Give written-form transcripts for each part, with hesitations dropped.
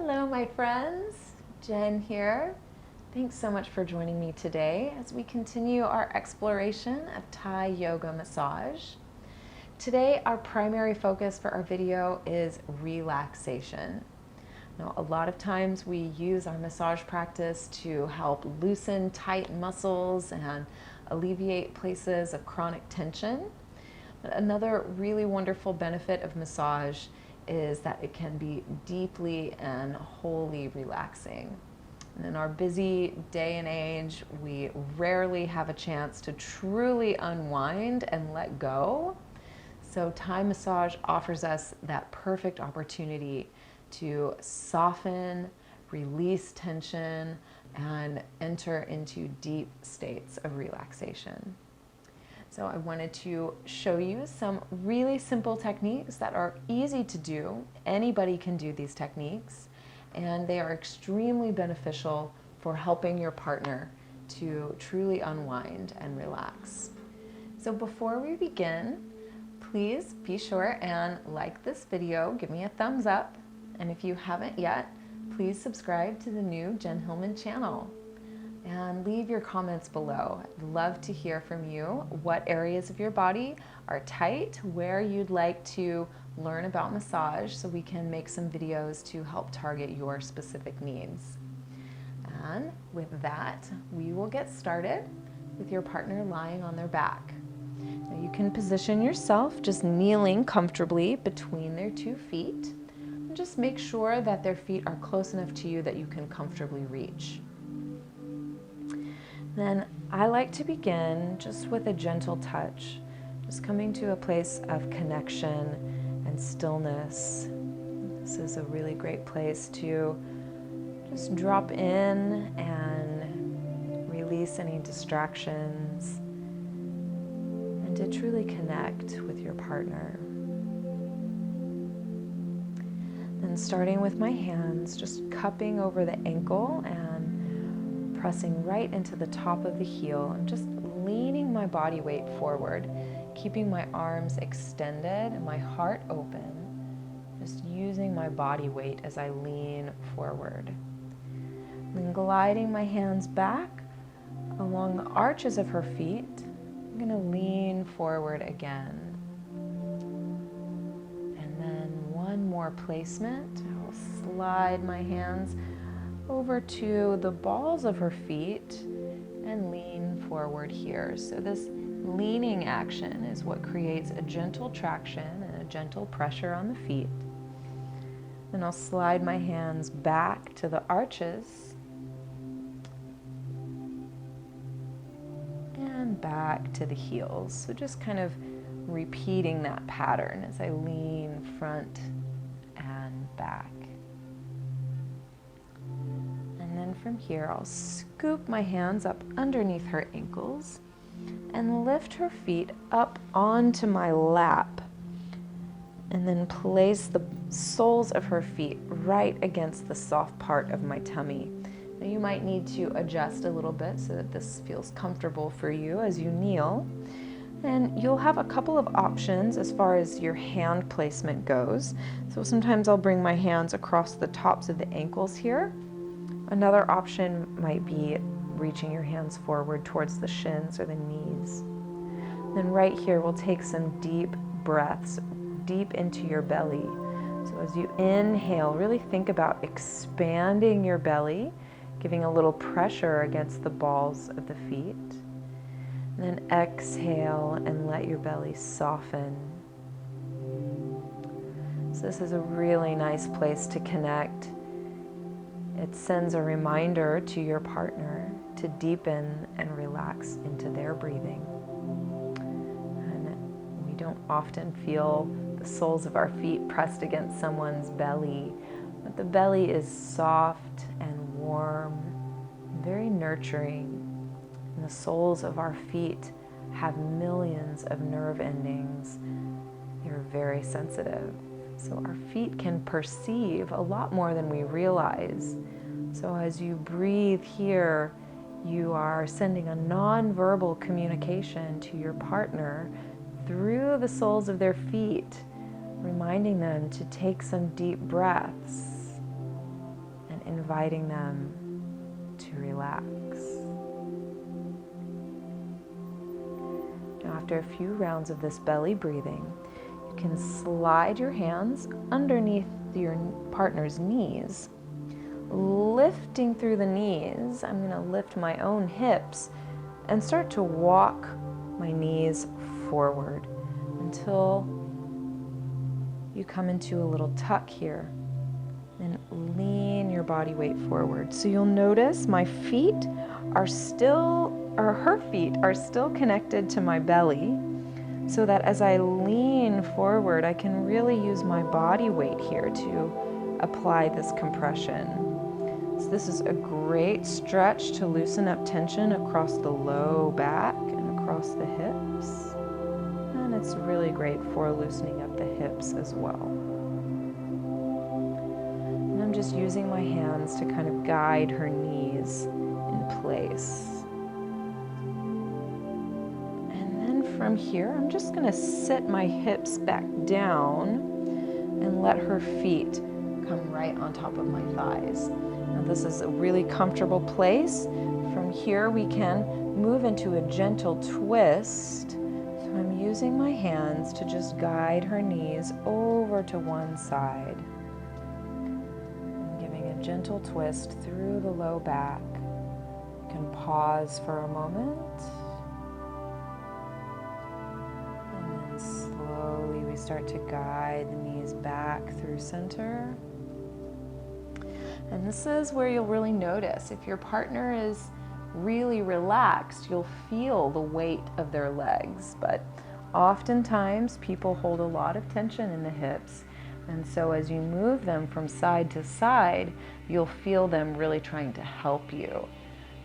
Hello, my friends. Jen here. Thanks so much for joining me today as we continue our exploration of Thai yoga massage. Today, our primary focus for our video is relaxation. Now, a lot of times we use our massage practice to help loosen tight muscles and alleviate places of chronic tension. But another really wonderful benefit of massage is that it can be deeply and wholly relaxing. And in our busy day and age, we rarely have a chance to truly unwind and let go. So Thai massage offers us that perfect opportunity to soften, release tension, and enter into deep states of relaxation. So I wanted to show you some really simple techniques that are easy to do. Anybody can do these techniques, and they are extremely beneficial for helping your partner to truly unwind and relax. So before we begin, please be sure and like this video, give me a thumbs up, and if you haven't yet, please subscribe to the new Jen Hilman channel. And leave your comments below. I'd love to hear from you what areas of your body are tight, where you'd like to learn about massage so we can make some videos to help target your specific needs. And with that, we will get started with your partner lying on their back. Now you can position yourself just kneeling comfortably between their 2 feet. And just make sure that their feet are close enough to you that you can comfortably reach. Then I like to begin just with a gentle touch, just coming to a place of connection and stillness. This is a really great place to just drop in and release any distractions and to truly connect with your partner. Then starting with my hands, just cupping over the ankle and pressing right into the top of the heel and just leaning my body weight forward, keeping my arms extended and my heart open, just using my body weight as I lean forward. Then gliding my hands back along the arches of her feet, I'm going to lean forward again. And then one more placement. I'll slide my hands over to the balls of her feet and lean forward here. So this leaning action is what creates a gentle traction and a gentle pressure on the feet. Then I'll slide my hands back to the arches and back to the heels. So just kind of repeating that pattern as I lean front and back. And then from here, I'll scoop my hands up underneath her ankles and lift her feet up onto my lap. And then place the soles of her feet right against the soft part of my tummy. Now you might need to adjust a little bit so that this feels comfortable for you as you kneel. And you'll have a couple of options as far as your hand placement goes. So sometimes I'll bring my hands across the tops of the ankles here. Another option might be reaching your hands forward towards the shins or the knees. Then right here, we'll take some deep breaths deep into your belly. So as you inhale, really think about expanding your belly, giving a little pressure against the balls of the feet. And then exhale and let your belly soften. So this is a really nice place to connect. It sends a reminder to your partner to deepen and relax into their breathing. And we don't often feel the soles of our feet pressed against someone's belly, but the belly is soft and warm, very nurturing. And the soles of our feet have millions of nerve endings. They're very sensitive. So our feet can perceive a lot more than we realize. So as you breathe here, you are sending a nonverbal communication to your partner through the soles of their feet, reminding them to take some deep breaths. inviting them to relax. Now, after a few rounds of this belly breathing, you can slide your hands underneath your partner's knees. Lifting through the knees, I'm going to lift my own hips and start to walk my knees forward until you come into a little tuck here. And lean your body weight forward. So you'll notice my feet are still, or her feet are still connected to my belly, so that as I lean forward, I can really use my body weight here to apply this compression. So this is a great stretch to loosen up tension across the low back and across the hips. And it's really great for loosening up the hips as well. I'm just using my hands to kind of guide her knees in place. And then from here, I'm just going to sit my hips back down and let her feet come right on top of my thighs. Now this is a really comfortable place. From here, we can move into a gentle twist. So I'm using my hands to just guide her knees over to one side. Gentle twist through the low back. You can pause for a moment. And then slowly we start to guide the knees back through center. And this is where you'll really notice if your partner is really relaxed, you'll feel the weight of their legs. But oftentimes people hold a lot of tension in the hips. And so as you move them from side to side, you'll feel them really trying to help you.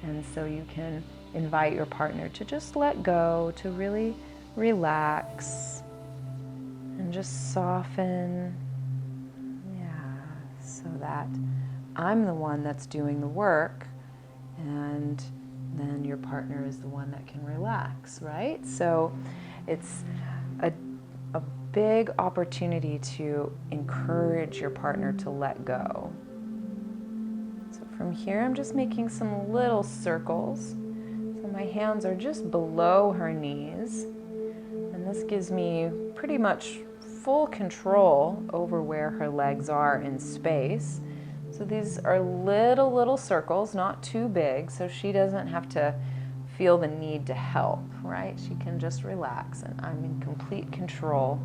And so you can invite your partner to just let go, to really relax and just soften. Yeah, so that I'm the one that's doing the work and then your partner is the one that can relax, right? So it's a big opportunity to encourage your partner to let go. So from here, I'm just making some little circles. So my hands are just below her knees. And this gives me pretty much full control over where her legs are in space. So these are little circles, not too big, so she doesn't have to feel the need to help, right? She can just relax and I'm in complete control.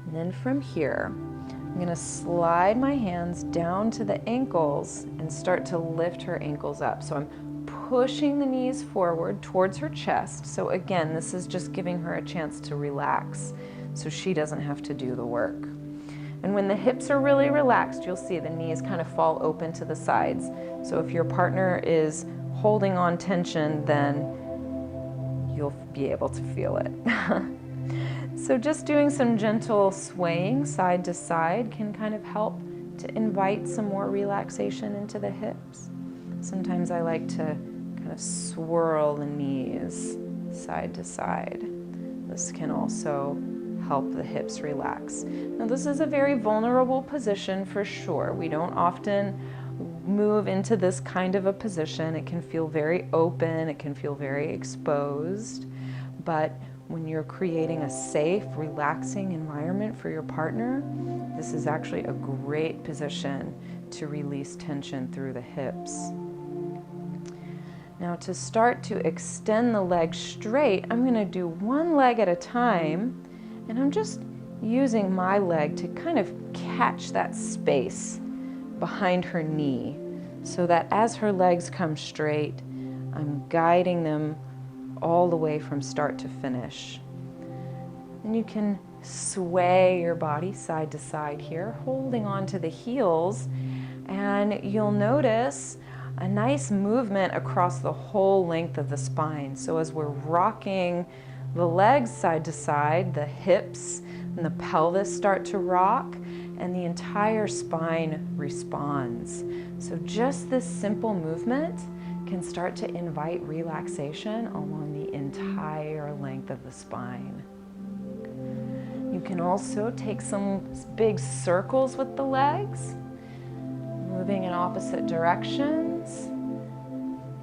And then from here, I'm going to slide my hands down to the ankles and start to lift her ankles up. So I'm pushing the knees forward towards her chest. So again, this is just giving her a chance to relax so she doesn't have to do the work. And when the hips are really relaxed, you'll see the knees kind of fall open to the sides. So if your partner is holding on tension, then you'll be able to feel it. So just doing some gentle swaying side to side can kind of help to invite some more relaxation into the hips. Sometimes I like to kind of swirl the knees side to side. This can also help the hips relax. Now this is a very vulnerable position for sure. We don't often move into this kind of a position. It can feel very open, it can feel very exposed, but when you're creating a safe, relaxing environment for your partner, this is actually a great position to release tension through the hips. Now to start to extend the legs straight, I'm going to do one leg at a time, and I'm just using my leg to kind of catch that space behind her knee so that as her legs come straight, I'm guiding them all the way from start to finish. And you can sway your body side to side here, holding on to the heels, and you'll notice a nice movement across the whole length of the spine. So as we're rocking the legs side to side, the hips and the pelvis start to rock, and the entire spine responds. So just this simple movement can start to invite relaxation along the entire length of the spine. You can also take some big circles with the legs. moving in opposite directions,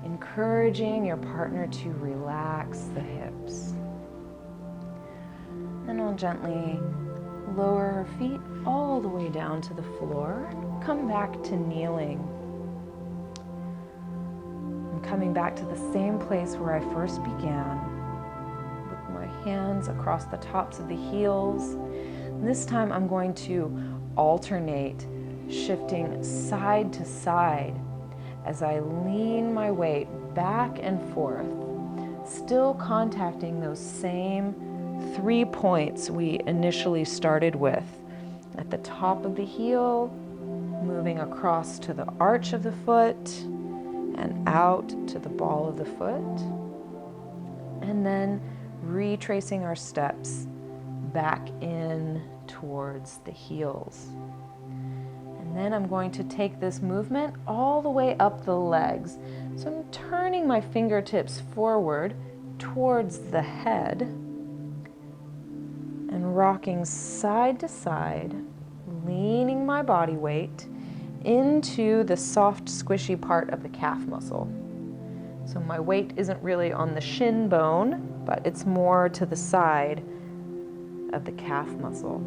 encouraging your partner to relax the hips. Then I'll gently lower her feet all the way down to the floor. Come back to kneeling. I'm coming back to the same place where I first began, with my hands across the tops of the heels. This time I'm going to alternate, shifting side to side as I lean my weight back and forth, still contacting those same 3 points we initially started with. At the top of the heel, moving across to the arch of the foot and out to the ball of the foot. And then retracing our steps back in towards the heels. And then I'm going to take this movement all the way up the legs. So I'm turning my fingertips forward towards the head and rocking side to side, leaning my body weight into the soft, squishy part of the calf muscle. So my weight isn't really on the shin bone, but it's more to the side of the calf muscle.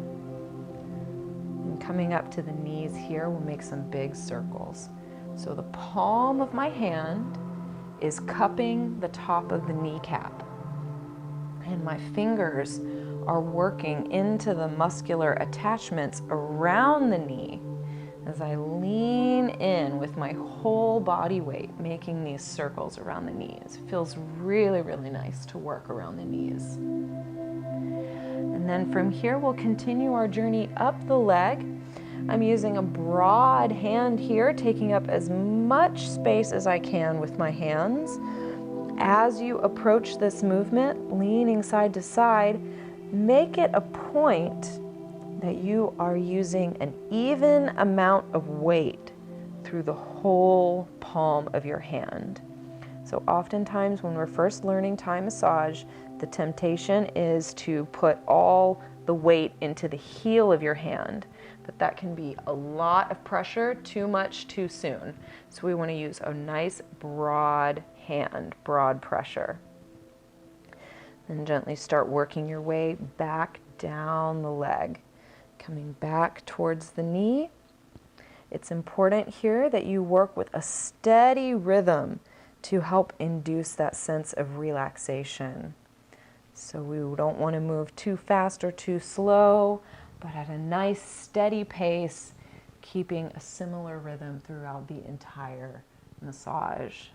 And coming up to the knees here, we'll make some big circles. So the palm of my hand is cupping the top of the kneecap, and my fingers are working into the muscular attachments around the knee as I lean in with my whole body weight, making these circles around the knees. It feels really, really nice to work around the knees. And then from here, we'll continue our journey up the leg. I'm using a broad hand here, taking up as much space as I can with my hands. As you approach this movement, leaning side to side, make it a point that you are using an even amount of weight through the whole palm of your hand. So oftentimes when we're first learning Thai massage, the temptation is to put all the weight into the heel of your hand, but that can be a lot of pressure, too much, too soon. So we want to use a nice broad hand, broad pressure. Then gently start working your way back down the leg, coming back towards the knee. It's important here that you work with a steady rhythm to help induce that sense of relaxation. So we don't want to move too fast or too slow, but at a nice steady pace, keeping a similar rhythm throughout the entire massage.